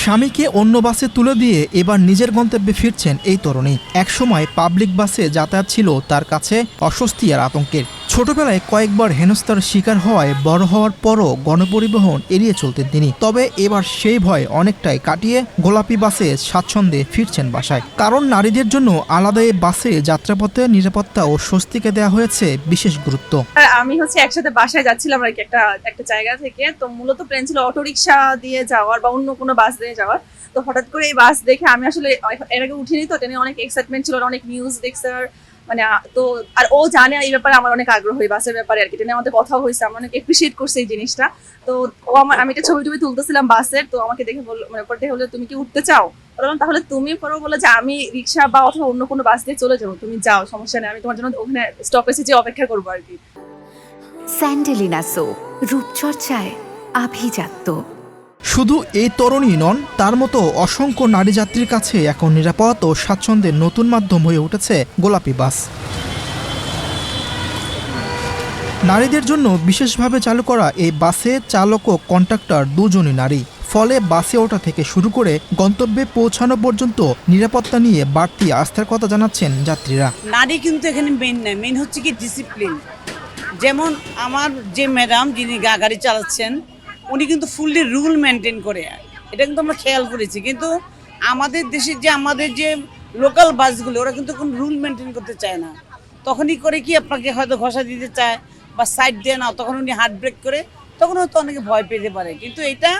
স্বামীকে অন্য বাসে তুলে দিয়ে এবার নিজের গন্তব্যে ফিরছেন এই তরুণী। একসময় পাবলিক বাসে যাতায়াত ছিল তার কাছে অস্বস্তি আর আতঙ্কের। ছোটবেলায় কয়েকবার হেনস্থার শিকার হওয়ায় বড় হওয়ার পরও গণপরিবহন এড়িয়ে চলতেন তিনি। তবে এবার সেই ভয় অনেকটাই কাটিয়ে গোলাপি বাসে স্বাচ্ছন্দ্যে ফিরছেন বাসায়। কারণ নারীদের জন্য আলাদা এই বাসে যাত্রাপথে নিরাপত্তা ও স্বস্তিকে দেওয়া হয়েছে বিশেষ গুরুত্ব। আমি একসাথে বাসায় যাচ্ছিলাম আর কি একটা জায়গা থেকে। তো মূলত প্ল্যান ছিল অটোরিকশা দিয়ে যাওয়ার বা অন্য কোনো বাস দিয়ে যাওয়ার। তো হঠাৎ করে এই বাস দেখে আমি আসলে এর আগে উঠিনি, তো ট্রেনে অনেক এক্সাইটমেন্ট ছিল, অনেক নিউজ দেখছে মানে তো আর ও জানে এই ব্যাপারে আমার অনেক আগ্রহ এই বাসের ব্যাপারে আর কি। ট্রেনে আমাদের কথা হয়েছে, আমি অনেক এপ্রিসিয়েট করছি এই জিনিসটা। তো ও আমি একটা ছবি তুলতেছিলাম বাসের, তো আমাকে দেখে বললো মানে পরে দেখে বললো তুমি কি উঠতে চাও? বললাম তাহলে তুমি। পরে বললো যে আমি রিক্সা বা অথবা অন্য কোনো বাস দিয়ে চলে যাবো, তুমি যাও, সমস্যা নেই, আমি তোমার জন্য ওখানে স্টপেজে যে অপেক্ষা করবো আর কি। স্যান্ডেলিনা সো, রূপচর্চায় আভিজাত্য। শুধু এই তরুণী নন, তার মতো অসংখ্য নারী যাত্রীর কাছে এখন নিরাপদ ও স্বাচ্ছন্দ্যের নতুন মাধ্যম হয়ে উঠেছে গোলাপি বাস। নারীদের জন্য বিশেষভাবে চালু করা এই বাসে চালক ও কন্ডাক্টর দুজনই নারী। ফলে বাসে ওঠা থেকে শুরু করে গন্তব্যে পৌঁছানো পর্যন্ত নিরাপত্তা নিয়ে বাড়তি আস্থার কথা জানাচ্ছেন যাত্রীরা। নারী কিন্তু এখানে মেন নয়, মেন হচ্ছে কি ডিসিপ্লিন। যেমন আমার যে ম্যাডাম যিনি গাড়ি চালাচ্ছেন, উনি কিন্তু ফুললি রুল মেনটেন করে, এটা কিন্তু আমরা খেয়াল করেছি। কিন্তু আমাদের দেশের আমাদের যে লোকাল বাসগুলো, ওরা কিন্তু কোনো রুল মেনটেন করতে চায় না। তখনই করে কি আপনাকে হয়তো ঘষা দিতে চায় বা সাইড দিয়ে নাও, তখন উনি হার্ট ব্রেক করে, তখন হয়তো অনেকে ভয় পেতে পারে। কিন্তু এটা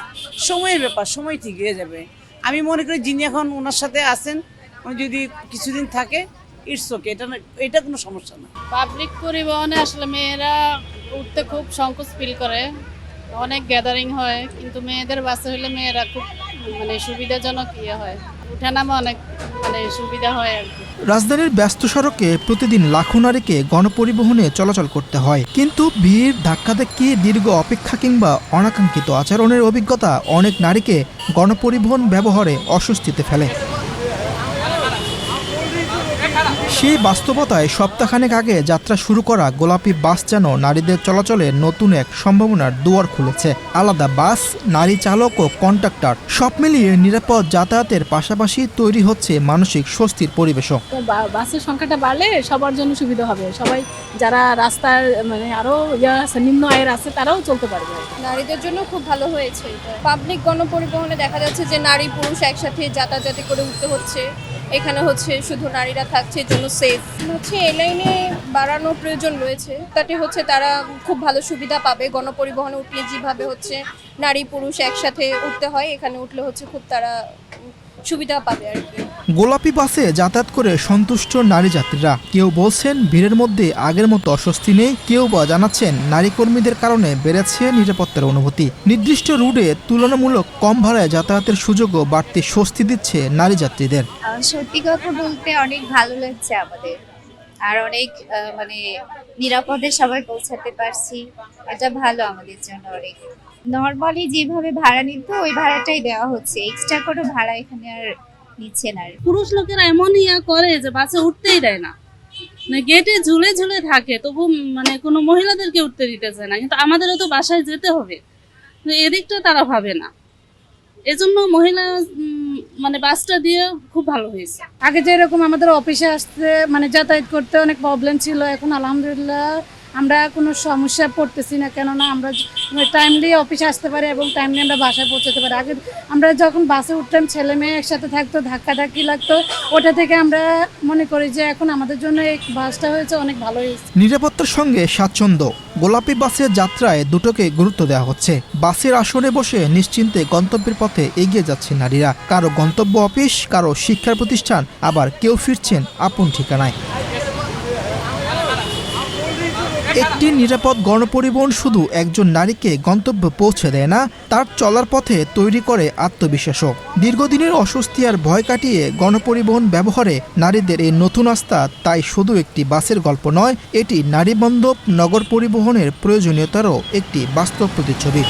সময়ের ব্যাপার, সময় ঠিক হয়ে যাবে। আমি মনে করি যিনি এখন ওনার সাথে আছেন, উনি যদি কিছুদিন থাকে, ইটস ওকে, এটা কোনো সমস্যা না। পাবলিক পরিবহনে আসলে মেয়েরা উঠতে খুব সংকোচ ফিল করে, অনেক গ্যাদারিং হয়, কিন্তু মেয়েদের বাসে হলে মেয়েরা খুব সুবিধাজনক হয়, উঠানামা অনেক সুবিধা হয় আর কি। রাজধানীর ব্যস্ত সড়কে প্রতিদিন লাখো নারীকে গণপরিবহনে চলাচল করতে হয়, কিন্তু ভিড়, ধাক্কাধাক্কি, দীর্ঘ অপেক্ষা কিংবা অনাকাঙ্ক্ষিত আচরণের অভিজ্ঞতা অনেক নারীকে গণপরিবহন ব্যবহারে অস্বস্তিতে ফেলে। সেই বাস্তবতায় সপ্তাহখানেক আগে যাত্রা শুরু করা গোলাপি বাস যেন নারীদের চলাচলে নতুন এক সম্ভাবনার দুয়ার খুলেছে। আলাদা বাস, নারী চালক ও কন্ডাক্টর, সব মিলিয়ে নিরাপদ যাতায়াতের পাশাপাশি তৈরি হচ্ছে মানসিক স্বস্তির পরিবেশও। বাসের সংখ্যাটা বাড়লে সবার জন্য সুবিধা হবে, সবাই যারা রাস্তার আরো নিম্ন আয়ের আছে তারাও চলতে পারবে। নারীদের জন্য খুব ভালো হয়েছে। পাবলিক গণপরিবহনে দেখা যাচ্ছে যে নারী পুরুষ একসাথে যাতায়াত করে উঠতে হচ্ছে, এখানে শুধু নারীরা থাকছে জন্য সেফ এই লাইনে বাড়ানো প্রয়োজন রয়েছে। তাতে তারা খুব ভালো সুবিধা পাবে। গণপরিবহনে উঠলে যেভাবে নারী পুরুষ একসাথে উঠতে হয়, এখানে উঠলে খুব তারা সুবিধা পাবে আর কি। গোলাপি বাসে যাতায়াত করে সন্তুষ্ট নারী যাত্রীরা। কেউ বলছেন ভিড়ের মধ্যে আগের মতো অস্বস্তি নেই, কেউ বা জানাচ্ছেন নারী কর্মীদের কারণে বেড়েছে নিরাপত্তার অনুভূতি। নির্দিষ্ট রুটে তুলনামূলক কম ভাড়ায় যাতায়াতের সুযোগও বাড়তি স্বস্তি দিচ্ছে নারী যাত্রীদের। সত্যি কথা বলতে অনেক ভালো লাগছে আমাদের, আর অনেক নিরাপদে সবাই পৌঁছাতে পারছি, এটা ভালো আমাদের জন্য অনেক। নরমালি যেভাবে ভাড়া নিত ওই ভাড়াটাই দেওয়া হচ্ছে, এক্সট্রা কোনো ভাড়া এখানে আর নিচ্ছে না। পুরুষ লোকেরা এমন করে যে বাসে উঠতেই দেয় না, গেটে ঝুলে ঝুলে থাকে, তবু কোনো মহিলাদেরকে উঠতে দিতে চায় না। কিন্তু আমাদেরও তো বাসায় যেতে হবে, এদিকটা তারা ভাবে না। এজন্য মহিলা বাসটা দিয়ে খুব ভালো হয়েছে। আগে যেরকম আমাদের অফিসে আসতে যাতায়াত করতে অনেক প্রবলেম ছিল, এখন আলহামদুলিল্লাহ আমরা কোনো সমস্যা পড়তেছি না, কেননা আমরা টাইমলি অফিসে আসতে পারি এবং টাইমলি আমরা বাসায় পৌঁছাতে পারি। আগে আমরা যখন বাসে উঠতাম, ছেলে মেয়ে একসাথে থাকতো, ধাক্কাধাক্কি লাগতো, ওটা থেকে আমরা মনে করি যে এখন আমাদের জন্য এই বাসটা হয়েছে অনেক ভালো হয়েছে। নিরাপত্তার সঙ্গে স্বাচ্ছন্দ্য, গোলাপি বাসের যাত্রায় দুটোকে গুরুত্ব দেওয়া হচ্ছে। বাসের আসনে বসে নিশ্চিন্তে গন্তব্যের পথে এগিয়ে যাচ্ছে নারীরা। কারো গন্তব্য অফিস, কারো শিক্ষার প্রতিষ্ঠান, আবার কেউ ফিরছেন আপন ঠিকানায়। একটি নিরাপদ গণপরিবহন শুধু একজন নারীকে গন্তব্যে পৌঁছে দেয় না, তার চলার পথে তৈরি করে আত্মবিশ্বাসও। দীর্ঘদিনের অস্বস্তি আর ভয় কাটিয়ে গণপরিবহন ব্যবহারে নারীদের এই নতুন আস্থা তাই শুধু একটি বাসের গল্প নয়, এটি নারীবান্ধব নগর পরিবহনের প্রয়োজনীয়তারও একটি বাস্তব প্রতিচ্ছবি।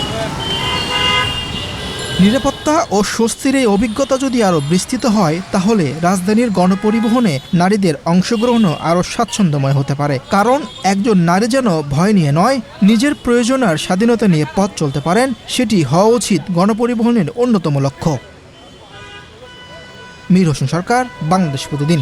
নিরাপত্তা ও স্বস্তির এই অভিজ্ঞতা যদি আরও বিস্তৃত হয়, তাহলে রাজধানীর গণপরিবহনে নারীদের অংশগ্রহণও আরও স্বাচ্ছন্দ্যময় হতে পারে। কারণ একজন নারী যেন ভয় নিয়ে নয়, নিজের প্রয়োজন আর স্বাধীনতা নিয়ে পথ চলতে পারেন, সেটি হওয়া উচিত গণপরিবহনের অন্যতম লক্ষ্য। মীর হোসেন সরকার, বাংলাদেশ প্রতিদিন।